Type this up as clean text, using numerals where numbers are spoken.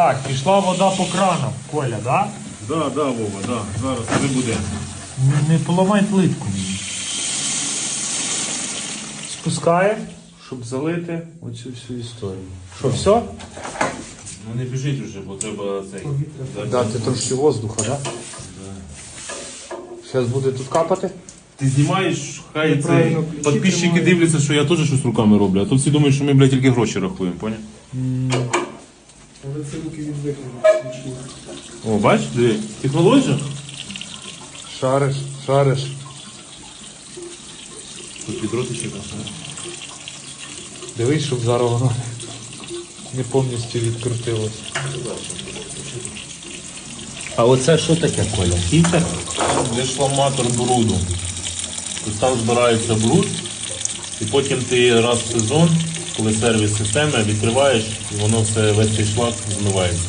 Так, пішла вода по кранам, Коля, да? Да, Вова, да. Зараз тобі буде. Не поламай плитку мені. Спускаємо, щоб залити оцю всю історію. Що, все? Ну не біжить вже, бо треба цей. Дати трошки воздуха, да? Зараз буде тут капати? Ти знімаєш, хай цей. Підписчики дивляться, що я теж щось руками роблю, а тут всі думають, що ми, блядь, тільки гроші рахуємо, поняв? Але це руки відвикли. О, бач, диви, технологія? Шариш. Тут підротичок. Дивись, щоб зараз воно не повністю відкрутилось. А оце що таке, Коля? Фільтр? Дешламатор бруду. Тобто там збирається бруд, і потім ти раз в сезон, коли сервіс системи, відкриваєш, і воно все, весь цей шлак змивається.